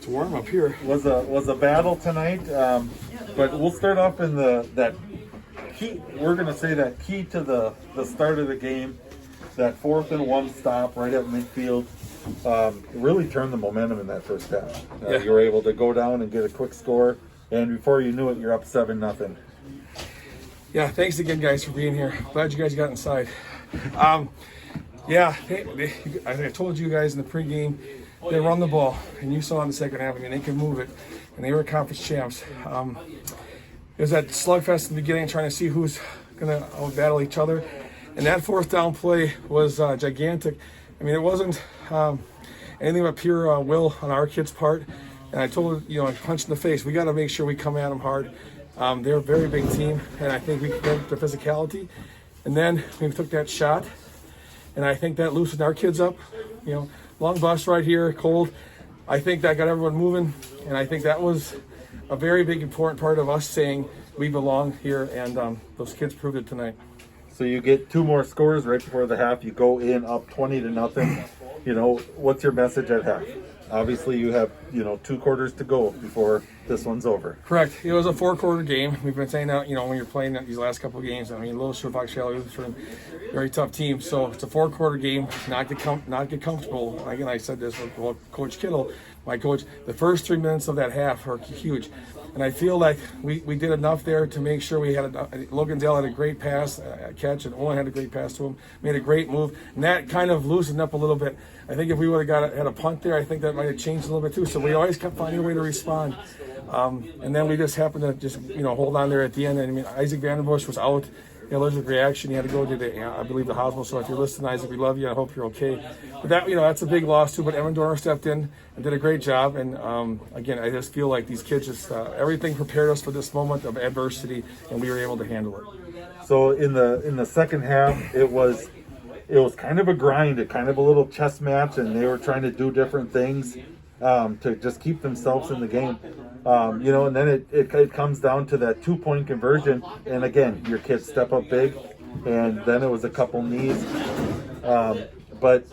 It's warm up here. Was a battle tonight, but we'll start off in that key. We're going to say that key to the start of the game, that 4th and 1 stop right at midfield, really turned the momentum in that first half. You were able to go down and get a quick score, and before you knew it, you're up 7-0. Yeah, thanks again, guys, for being here. Glad you guys got inside. I told you guys in the pregame, they run the ball, and you saw in the second half. I mean, they can move it, and they were conference champs. It was that slugfest in the beginning, trying to see who's going to battle each other, and that 4th down play was gigantic. I mean, it wasn't anything but pure will on our kids' part. And I told I punched in the face. We got to make sure we come at them hard. They're a very big team, and I think we can get the physicality. And then we took that shot, and I think that loosened our kids up. Long bus right here, cold. I think that got everyone moving, and I think that was a very big, important part of us saying we belong here, and those kids proved it tonight. So you get 2 more scores right before the half. You go in up 20-0. What's your message at half? Obviously, you have 2 quarters to go before this one's over. Correct. It was a 4-quarter game. We've been saying that when you're playing these last couple of games. I mean, Little Fox Valley was a very tough team. So it's a 4-quarter game. Not get comfortable. Again, I said this with Coach Kittle, my coach. The first 3 minutes of that half are huge. And I feel like we did enough there to make sure we had Logan Dale had a great pass, catch, and Owen had a great pass to him, made a great move, and that kind of loosened up a little bit. I think if we would have had a punt there, I think that might have changed a little bit too. So we always kept finding a way to respond. And then we just happened to hold on there at the end. And I mean, Isaac Vandenbush was out. Allergic reaction. He had to go to the hospital. So if you're listening, Isaac, we love you. I hope you're okay. But that's a big loss too. But Evan Dorner stepped in and did a great job. And again, I just feel like these kids everything prepared us for this moment of adversity, and we were able to handle it. So in the second half, it was kind of a grind, kind of a little chess match, and they were trying to do different things to just keep themselves in the game. And then it comes down to that 2-point conversion, and again, your kids step up big, and then it was a couple knees. But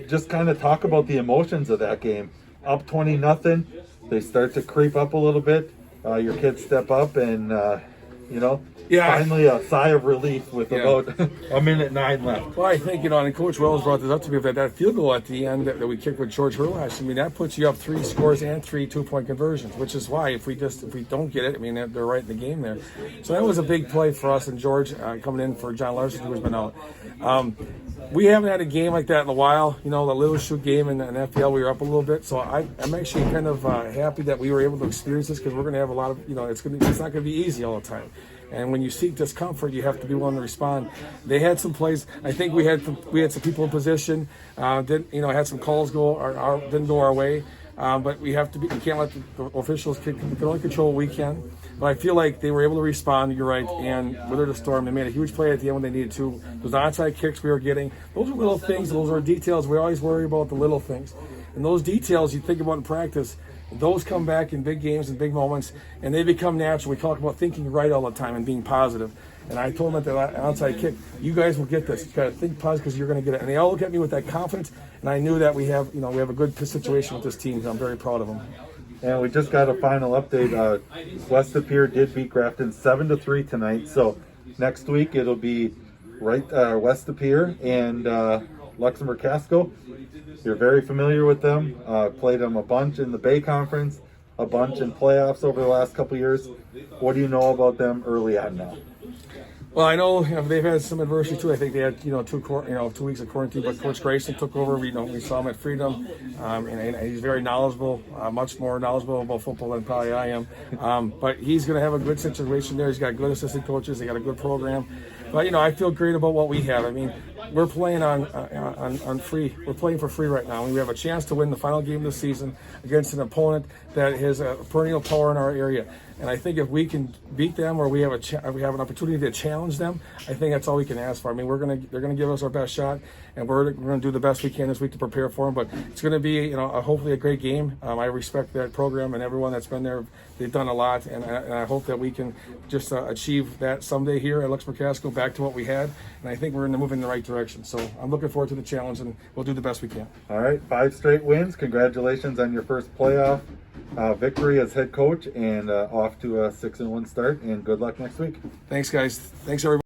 just kind of talk about the emotions of that game. Up 20-0, they start to creep up a little bit. Your kids step up, and finally a sigh of relief with about a minute 9 left. Well, I think, and Coach Wells brought this up to me, that field goal at the end that we kicked with George Hurlash, I mean, that puts you up 3 scores and 3 2-point conversions, which is why if we don't get it, I mean, they're right in the game there. So that was a big play for us, and George coming in for John Larson, who's been out. We haven't had a game like that in a while. The Little Shoot game in FPL, we were up a little bit. So I'm actually kind of happy that we were able to experience this, because we're going to have a lot of, it's not going to be easy all the time. And when you seek discomfort, you have to be willing to respond. They had some plays. I think we had some people in position. Had some calls didn't go our way. But we have to be. We can't let the officials can only control what we can. But I feel like they were able to respond. You're right. And weather the storm. They made a huge play at the end when they needed to. Those onside kicks we were getting. Those are little things. Those are details. We always worry about the little things. And those details you think about in practice, those come back in big games and big moments, and they become natural. We talk about thinking right all the time and being positive. And I told them at the onside kick, you guys will get this. You got to think positive because you're going to get it. And they all look at me with that confidence, and I knew that we have a good situation with this team. I'm very proud of them. And we just got a final update. West of Pier did beat Grafton 7-3 tonight. So next week it'll be West of Pier and Luxemburg Casco. You're very familiar with them. Played them a bunch in the Bay Conference, a bunch in playoffs over the last couple of years. What do you know about them early on now? Well, I know they've had some adversity too. I think they had 2 weeks of quarantine, but Coach Grayson took over. We saw him at Freedom, and he's very knowledgeable, much more knowledgeable about football than probably I am. But he's going to have a good situation there. He's got good assistant coaches. They got a good program. But I feel great about what we have. I mean, we're playing on free. We're playing for free right now. We have a chance to win the final game of the season against an opponent that has a perennial power in our area. And I think if we can beat them, or we have an opportunity to challenge them, I think that's all we can ask for. I mean, they're gonna give us our best shot, and we're gonna do the best we can this week to prepare for them. But it's gonna be hopefully a great game. I respect that program and everyone that's been there. They've done a lot, and I hope that we can just achieve that someday here at Luxemburg Casco, back to what we had. And I think we're moving in the right direction. So I'm looking forward to the challenge, and we'll do the best we can. All right, 5 straight wins. Congratulations on your first playoff victory as head coach and off to a 6-1 start. And good luck next week. Thanks, guys. Thanks, everybody.